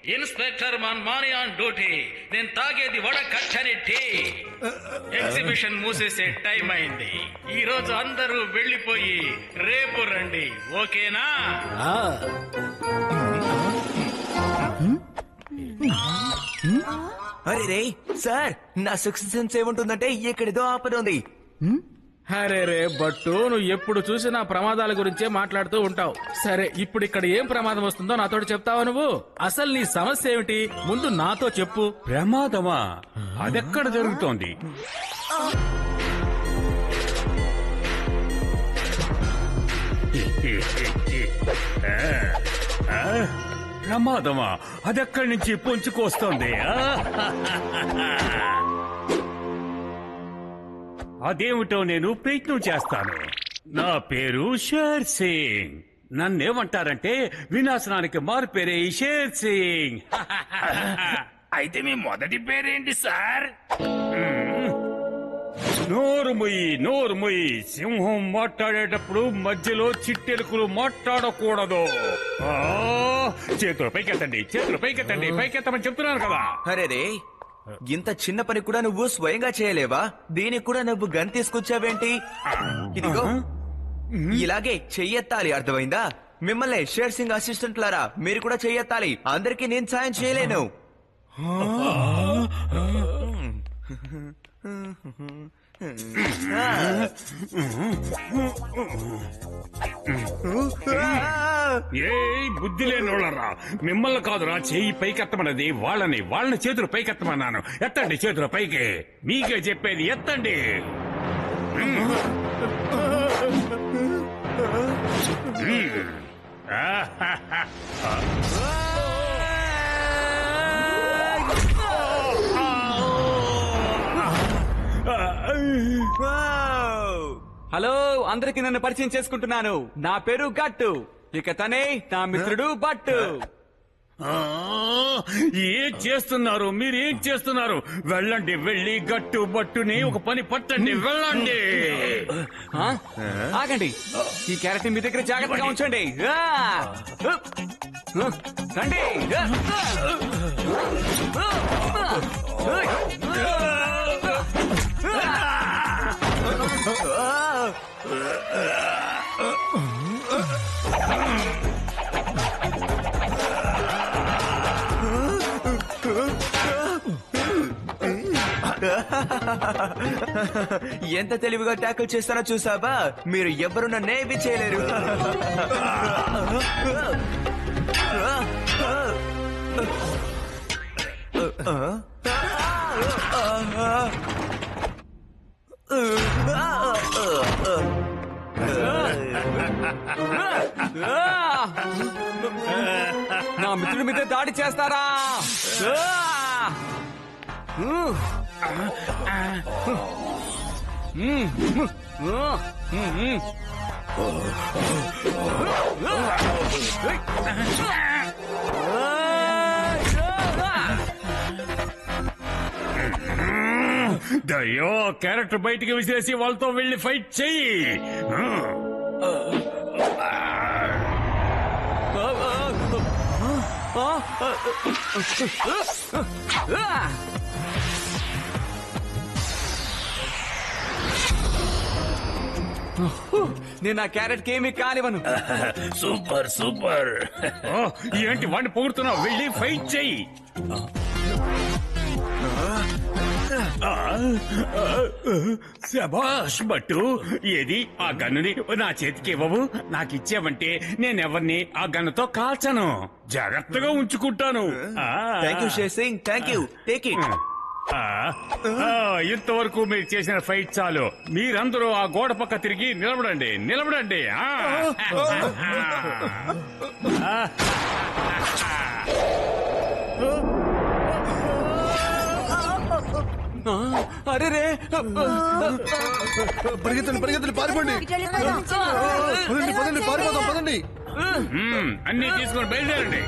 Inspector మన్మాని on duty. నేను తాగేది వడకచ్చని tea. Exhibition మూసేసే time అయింది. ఈ రోజు అందరూ వెళ్ళిపోయి రేపు రండి, ఓకేనా? అరే రే సార్, నా సిక్స్త్ సెన్స్ ఏముంటుందంటే ఇక్కడితో ఆపద ఉంది. అరే రే బట్టు, నువ్వు ఎప్పుడు చూసినా ప్రమాదాల గురించే మాట్లాడుతూ ఉంటావు. సరే, ఇప్పుడు ఇక్కడ ఏం ప్రమాదం వస్తుందో నాతో చెప్తావా నువ్వు? అసలు నీ సమస్య ఏమిటి ముందు నాతో చెప్పు. ప్రమాదమా? అదెక్కడ జరుగుతోంది? ప్రమాదమా? అదెక్కడి నుంచి పొంచుకొస్తోంది? అదేమిటో నేను ప్రయత్నం చేస్తాను. నా పేరు షేర్ సింగ్. నన్నేమంటారంటే వినాశనానికి మారు పేరే షేర్ సింగ్. అయితే మీ మొదటి పేరేంటి సార్? నోరుముయి. సింహం మాట్లాడేటప్పుడు మధ్యలో చిట్టెలుకలు మాట్లాడకూడదు. చేతులు పైకెత్తండి, పైకెత్తమని చెప్తున్నాను కదా. అరే రే, ఇంత చిన్న పని కూడా నువ్వు స్వయంగా చేయలేవా? దీనికి కూడా నువ్వు గన్ తీసుకొచ్చావేంటి? ఇదిగో ఇలాగే చెయ్యెత్తాలి, అర్థమైందా? మిమ్మల్ని షేర్ సింగ్ అసిస్టెంట్ లారా మీరు కూడా చెయ్యెత్తాలి. అందరికీ నేను సాయం చేయలేను. ఏ బుద్ధి లేనోళ్ళరా, మిమ్మల్ని కాదురా చెయ్యి పైకెత్తమన్నది, వాళ్ళని చేతులు పైకెత్తమన్నాను. ఎత్తండి చేతులు పైకి. మీకే చెప్పేది, ఎత్తండి. హలో, అందరికి నన్ను పరిచయం చేసుకుంటున్నాను. నా పేరు గట్టు. ఇక తనే నా మిత్రుడు బట్టు. ఏం చేస్తున్నారు మీరేం చేస్తున్నారు? వెళ్ళండి, వెళ్ళి గట్టు బట్టుని ఒక పని పట్టండి. వెళ్ళండి. ఆగండి, ఈ క్యారెట్ మీ దగ్గర జాగ్రత్తగా ఉంచండి. రండి. ఎంత తెలివిగా ట్యాకిల్ చేస్తానో చూసావా? మీరు ఎవరు నన్నేమి చేయలేరు. నా మిత్రుడి మీద దాడి చేస్తారా? దయ్యో, క్యారెక్టర్ బయటికి విసిరేసి వాళ్ళతో వెళ్ళి ఫైట్ చెయ్యి. నేను నా క్యారెట్ కి ఏమీ కానివ్వను. సూపర్. ఏంటి వాడిని పొగుడుతున్నావు? వెళ్ళి ఫైట్ చెయ్యి. శభాష్ బట్టు. ఏది ఆ గన్నుని నా చేతికి ఇవ్వవు? నాకు ఇచ్చావంటే నేనెవరిని ఆ గన్నుతో కాల్చను. జాగ్రత్తగా ఉంచుకుంటాను. Thank you share Singh, thank you. Take it. ఇంతవరకు మీరు చేసిన ఫైట్ చాలు. మీరందరూ ఆ గోడ పక్క తిరిగి నిలబడండి. అరే రే, పరిగెత్తండి, పారిపోండి. పారిపోదాం, పదండి. అన్ని తీసుకొని బయలుదేరండి.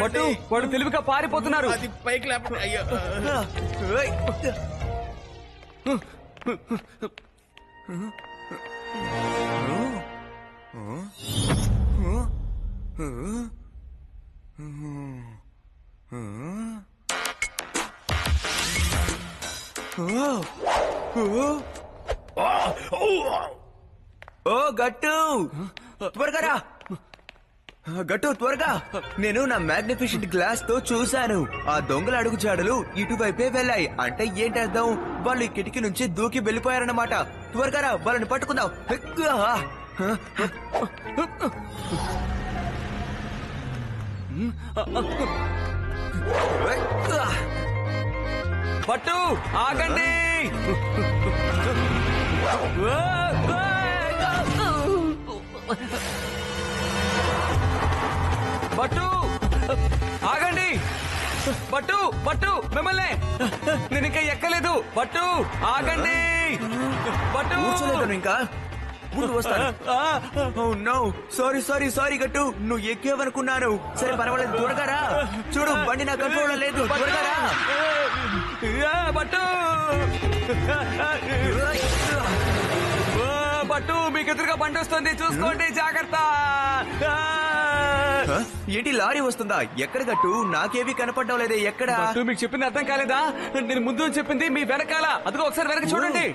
బట్టు, వాడు తెలివిగా పారిపోతున్నారు. అది పైకి లేపండి. అయ్యో, ఓ గట్టు, త్వరగా రా. గట్టు త్వరగా. నేను నా మ్యాగ్నిఫిషెంట్ గ్లాస్ తో చూశాను. ఆ దొంగల అడుగు జాడలు ఇటువైపే వెళ్ళాయి. అంటే ఏంటి అర్థం? వాళ్ళు ఈ కిటికీ నుంచి దూకి వెళ్ళిపోయారన్నమాట. త్వరగా రా, వాళ్ళని పట్టుకుందాం. పట్టు ఆగండి. పట్టు ఆగండి. పట్టు పట్టు మిమ్మల్ని నేను ఇంకా ఎక్కలేదు. పట్టు ఆగండి. పట్టు కూర్చోలేదు ఇంకా. ముందు వస్తాను. సారీ సారీ సారీ గట్టు, నువ్వు ఎక్కేవనుకున్నాను. సరే పర్వాలేదు, త్వరగా రా. చూడు, బండి నా కంట్రోల్ లేదు. త్వరగా రా. పట్టు పట్టు, మీకు ఎదురుగా బండి వస్తుంది, చూసుకోండి, జాగ్రత్త. ఏంటి లారీ వస్తుందా? ఎక్కడ గట్టు? నాకేవి కనపడడం లేదే. ఎక్కడ? పట్టు, మీకు చెప్పింది అర్థం కాలేదా? నేను ముందు చెప్పింది మీ వెనకాల. అదిగో ఒకసారి వెనక చూడండి.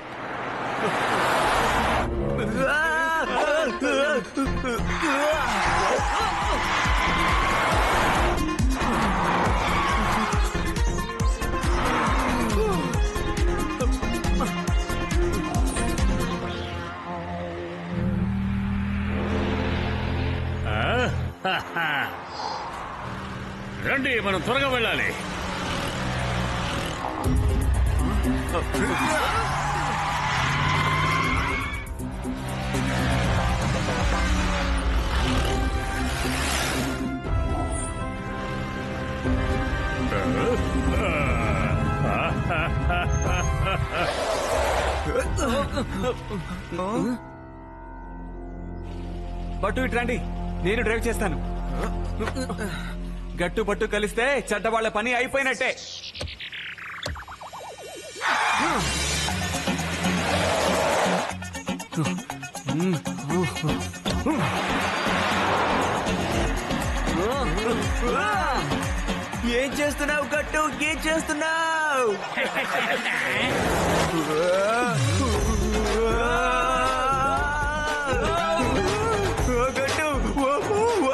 రండి, మనం త్వరగా వెళ్ళాలి. పట్టు ఇటు రండి, నేను డ్రైవ్ చేస్తాను. గట్టు పట్టు కలిస్తే చెడ్డవాళ్ల పని అయిపోయినట్టే. ఏం చేస్తున్నావు గట్టు? ఏం చేస్తున్నావు? గట్టు,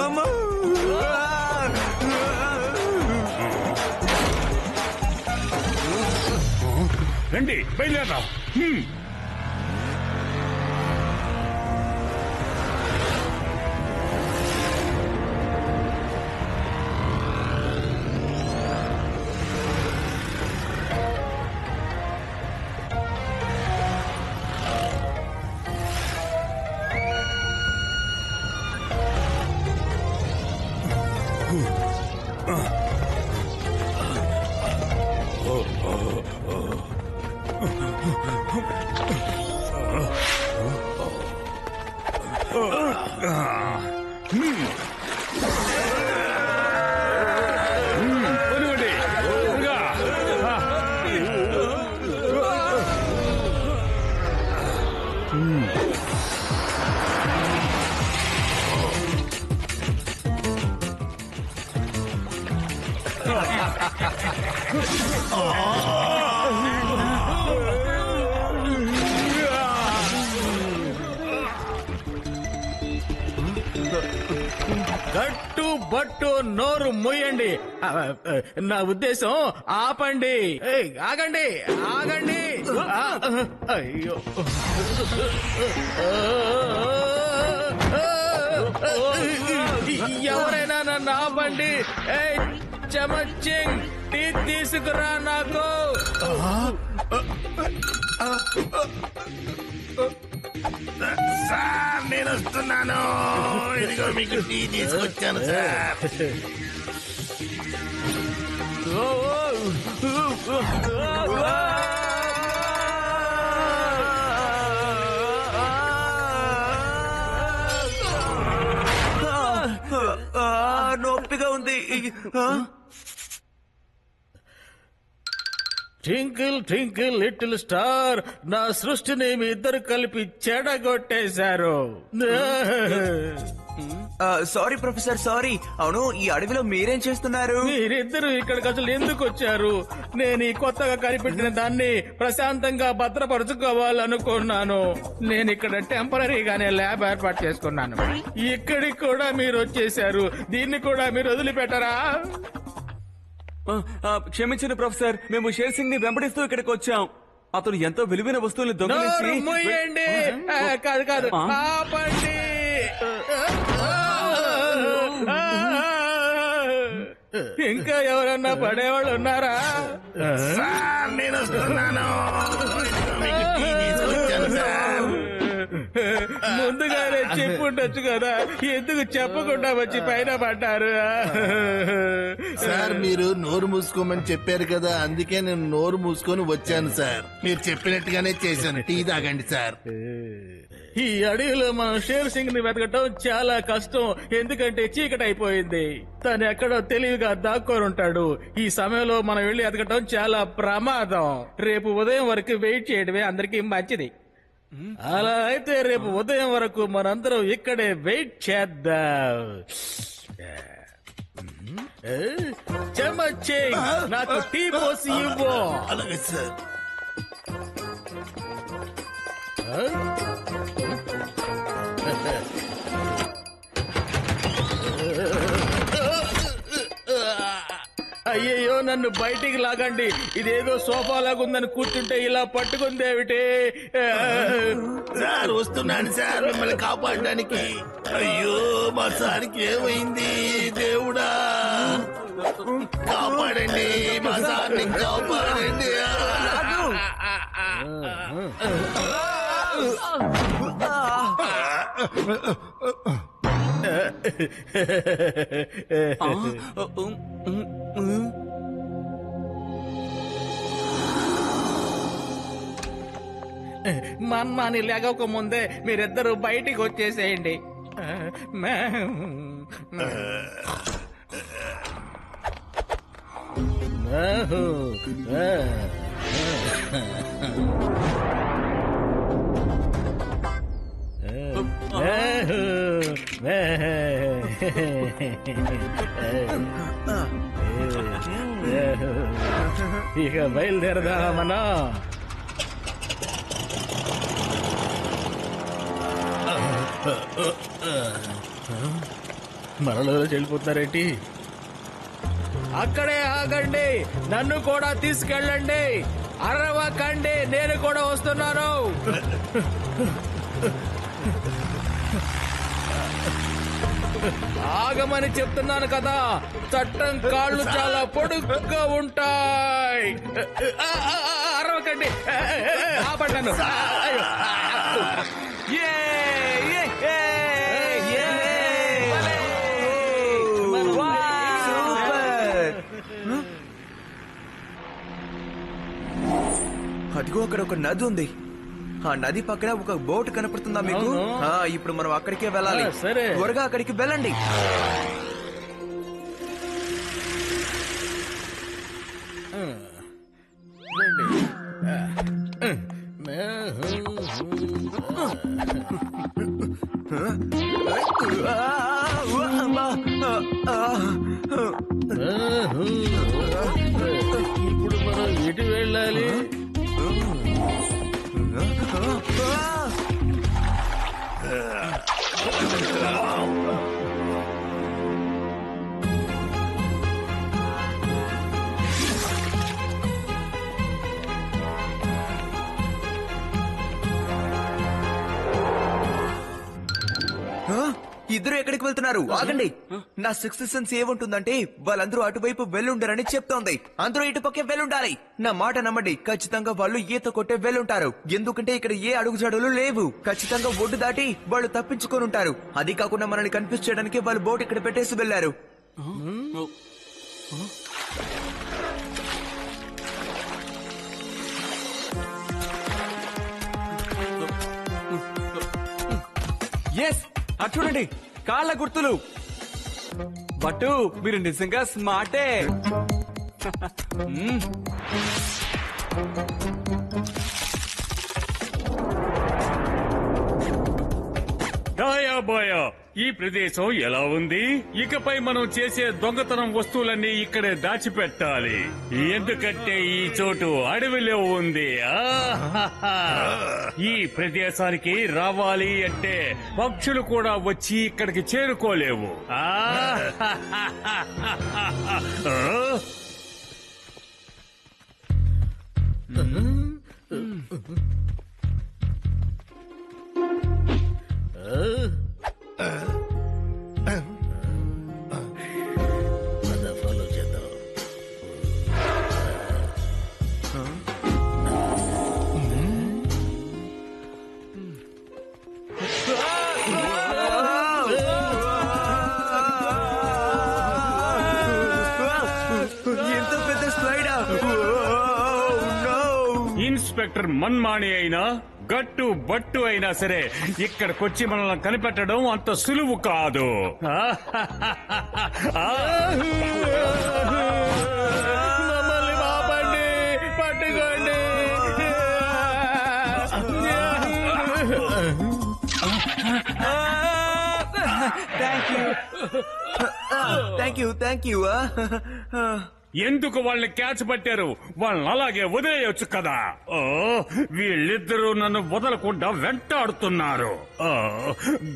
అమ్మా. రండి, బయలుదేరదాం. గట్టు బట్టు నోరు మూయండి. నా ఉద్దేశం ఆపండి. ఆగండి ఆగండి. అయ్యో, ఎవరైనా నన్ను ఆపండి. చమచింగ్ టీ తీసుకురా నాకు. సార్, నేను వస్తున్నాను. ఇదిగో మీకు టీ తీసుకొచ్చాను సార్. నొప్పిగా ఉంది. ట్వింకిల్ ట్వింకిల్ లిటిల్ స్టార్, నా సృష్టిని మీ ఇద్దరు కలిపి చెడగొట్టేశారు. Sorry professor, sorry. అవును, ఈ అడవిలో మీరేం చేస్తున్నారు? మీరిద్దరు ఇక్కడికి అసలు ఎందుకు వచ్చారు? నేను ఈ కొత్తగా కనిపెట్టిన దాన్ని ప్రశాంతంగా భద్రపరుచుకోవాలనుకున్నాను. నేను ఇక్కడ టెంపరీగానే ల్యాబ్ ఏర్పాటు చేసుకున్నాను. ఇక్కడికి కూడా మీరు వచ్చేసారు. దీన్ని కూడా మీరు వదిలిపెట్టరా? క్షమించండి ప్రొఫెసర్, మేము షేర్ సింగ్ ని వెంబడిస్తూ ఇక్కడికి వచ్చాం. అతను ఎంతో విలువైన వస్తువుల్ని నోరు దొంగిలించి మూయండి. కాదు కాదు, ఆపండి. ఇంకా ఎవరన్నా పడేవాళ్ళు ఉన్నారా? సార్ నేను వస్తున్నాను. ఇదిగో మీకు టీ తీసుకొచ్చాను సార్. ముందుగానే చెప్పుండొచ్చు కదా, ఎందుకు చెప్పకుండా వచ్చి పైన పడ్డారు? సార్ మీరు నోరు మూసుకోమని చెప్పారు కదా, అందుకే నేను నోరు మూసుకొని వచ్చాను సార్. మీరు చెప్పినట్టుగానే చేశాను. టీ తాగండి సార్. ఈ అడవిలో మనం షేర్ సింగ్ ని వెతకటం చాలా కష్టం, ఎందుకంటే చీకటి అయిపోయింది. తను ఎక్కడో తెలివిగా దాక్కొని ఉంటాడు. ఈ సమయంలో మనం వెళ్లి ఎతకటం చాలా ప్రమాదం. రేపు ఉదయం వరకు వెయిట్ చేయడమే అందరికీ మంచిది. అలా అయితే రేపు ఉదయం వరకు మనందరం ఇక్కడే వెయిట్ చేద్దాం. చెమచ్చే, నాకు టీ పోసి ఇవ్వు. అలాగే సార్. అయ్యయ్యో, నన్ను బయటికి లాగండి. ఇదేదో సోఫా లాగుందని కూర్చుంటే ఇలా పట్టుకుందేమిటి? సార్ వస్తున్నాను సార్ మిమ్మల్ని కాపాడడానికి. అయ్యో మా సార్కి ఏమైంది? దేవుడా కాపాడండి, మా సార్ని కాపాడండి. మన్మాని లేగక ముందే మీరిద్దరూ బయటికి వచ్చేసేయండి. ఇక బయలుదేరదామా మనం? మరలో చెల్లిపోతున్నారేంటి? అక్కడే ఆగండి, నన్ను కూడా తీసుకెళ్ళండి. అరవకండి, నేను కూడా వస్తున్నాను. ఆగమని చెప్తున్నాను కదా, చట్టం కాళ్ళు చాలా పొడుగ్గా ఉంటాయి. అరవకండి, ఆపడ్డాను. అదిగో అక్కడ ఒక నది ఉంది. ఆ నది పక్కన ఒక బోట్ కనపడుతుందా మీకు? అవును. ఇప్పుడు మనం అక్కడికే వెళ్ళాలి. సరే. త్వరగా అక్కడికి వెళ్ళండి. ఇప్పుడు మనం ఎటు వెళ్ళాలి? ఇద్దరు ఎక్కడికి వెళ్తున్నారు? ఆగండి. నా సిక్స్త్ సెన్స్ ఏముంటుందంటే వాళ్ళందరూ అటువైపు వెళ్ళుండరని చెప్తోంది. అందరూ ఇటుపక్కే వెళ్ళుండాలి. నా మాట నమ్మండి, ఖచ్చితంగా వాళ్ళు ఈత కొట్టే వెళ్ళుంటారు. ఎందుకంటే ఇక్కడ ఏ అడుగుజాడలు లేవు. ఖచ్చితంగా ఒడ్డు దాటి వాళ్ళు తప్పించుకొని ఉంటారు. అది కాకుండా మనల్ని కన్ఫ్యూజ్ చేయడానికి వాళ్ళు బోట్ ఇక్కడ పెట్టేసి వెళ్లారు. ఎస్, అటు చూడండి, కాళ్ళ గుర్తులు. బట్టు, మీరు నిజంగా స్మార్టే. దాయాబాయా, ఈ ప్రదేశం ఎలా ఉంది? ఇకపై మనం చేసే దొంగతనం వస్తువులన్నీ ఇక్కడే దాచిపెట్టాలి, ఎందుకంటే ఈ చోటు అడవిలో ఉంది. ఆహాహా. ఈ ప్రదేశానికి రావాలి అంటే పక్షులు కూడా వచ్చి ఇక్కడికి చేరుకోలేవు. ఫాలో చేద్దాం. ఎంత పెద్ద స్లైడా! ఇన్స్పెక్టర్ మన్మాణి అయినా గట్టు బట్టు అయినా సరే ఇక్కడికొచ్చి మనల్ని కనిపెట్టడం అంత సులువు కాదు. మమ్మల్ని ఆపండి, పట్టుకోండి. Thank you. ఎందుకు వాళ్ళని క్యాచ్ పట్టారు? వాళ్ళని అలాగే వదిలేయొచ్చు కదా. ఓ, వీళ్ళిద్దరూ నన్ను వదలకుండా వెంటాడుతున్నారు.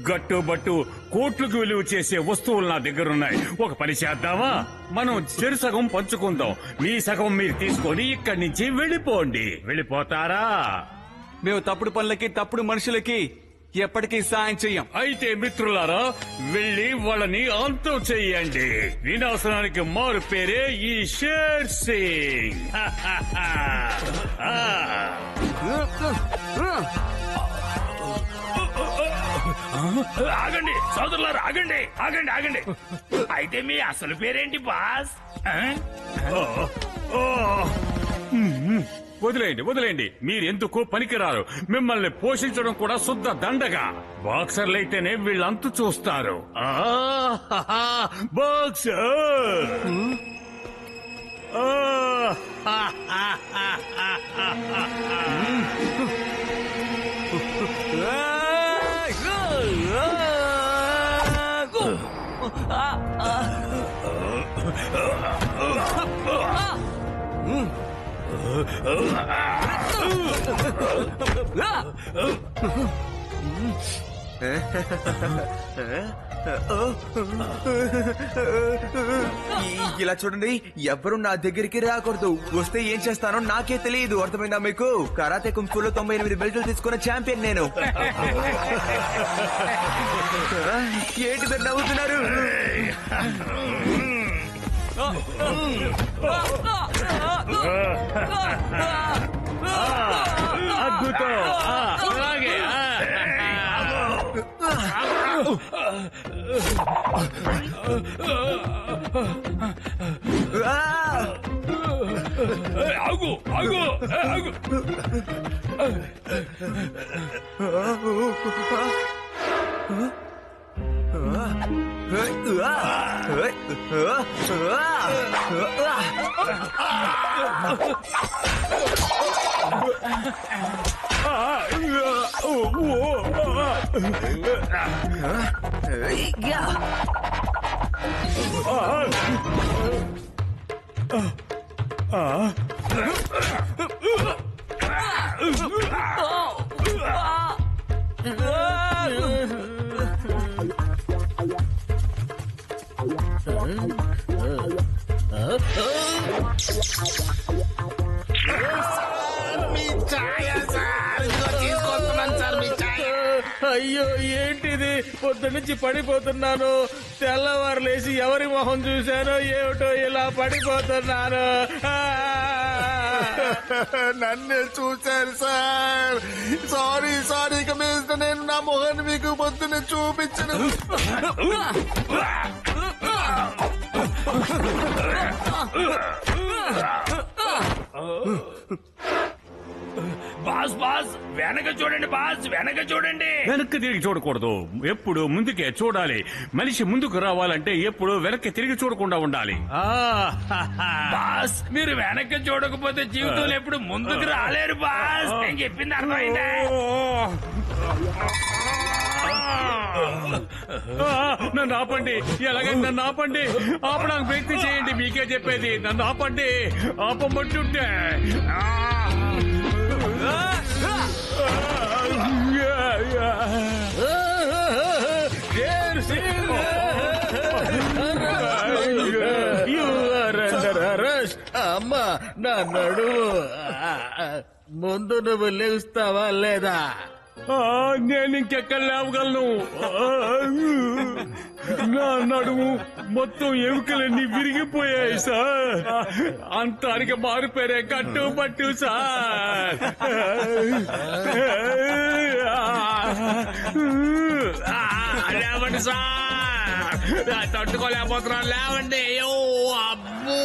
గట్టుబట్టు కోట్లకు విలువ చేసే వస్తువులు నా దగ్గరున్నాయి. ఒక పని చేద్దామా? మనం చెరు సగం పంచుకుందాం. మీ సగం మీరు తీసుకొని ఇక్కడి నుంచి వెళ్ళిపోండి. వెళ్ళిపోతారా? మేము తప్పుడు పనులకి తప్పుడు మనుషులకి ఎప్పటికీ సాయం చెయ్యం. అయితే మిత్రులారా, వెళ్ళి వాళ్ళని అంతం చెయ్యండి. వినాశనానికి మారు పేరే ఈ షేర్ సింగ్. ఆగండి సోదరులారు, ఆగండి ఆగండి ఆగండి. అయితే మీ అసలు పేరేంటి బాస్? వదిలేయండి. మీరెందుకు పనికిరారు. మిమ్మల్ని పోషించడం కూడా శుద్ధ దండగా. బాక్సర్లైతేనే వీళ్ళంతు చూస్తారు. బాక్సర్! ఇలా చూడండి, ఎవరు నా దగ్గరికి రాకూడదు. వస్తే ఏం చేస్తానో నాకే తెలియదు. అర్థమైందా మీకు? కరాటే కుంఫులో 98 బెల్టులు తీసుకున్న ఛాంపియన్ నేను. ఏంటి మీరు నవ్వుతున్నారు? అద్భుతం. అలాగే. ఆగు ఆగు ఆగు. మీ ఛాయ సార్, ఇదిగో తీసుకొస్తున్నాను సార్ మీ ఛాయ. అయ్యో, ఏంటిది? పొద్దు నుంచి పడిపోతున్నాను. తెల్లవారు లేచి ఎవరి మొహం చూశానో ఏమిటో ఇలా పడిపోతున్నాను. నన్నే చూశారు సార్. సారీ ఇక మీద నేను నా మొహాన్ని మీకు పొద్దున్న చూపించను. బాస్ బాస్ బాస్ వెనక చూడండి బాస్, వెనక చూడండి. వెనక్కి తిరిగి చూడకూడదు, ఎప్పుడు ముందుకే చూడాలి. మనిషి ముందుకు రావాలంటే ఎప్పుడు వెనక్కి తిరిగి చూడకుండా ఉండాలి. బాస్ మీరు వెనక చూడకపోతే జీవితంలో ఎప్పుడు ముందుకు రాలేరు బాస్. నేను చెప్పింది అర్థమైందా? నన్ను ఆపండి, ఎలాగైనా నన్ను ఆపండి. ఆపడానికి ప్రయత్నం చేయండి, మీకే చెప్పేది. నన్ను ఆపండి, ఆపమంటుంటే. Sher Singh You are under arrest. అమ్మా నా నడుము. ముందు నువ్వు లేస్తావా లేదా? నేను ఇంకెక్కడ లేవగలను. నా నడుము మొత్తం ఎముకలన్నీ విరిగిపోయాయి సార్. అంతానికి మారిపోయారే కట్టుబట్టు సార్. లేవండి సార్, తట్టుకోలేకపోతున్నాను. లేవండి. అబ్బో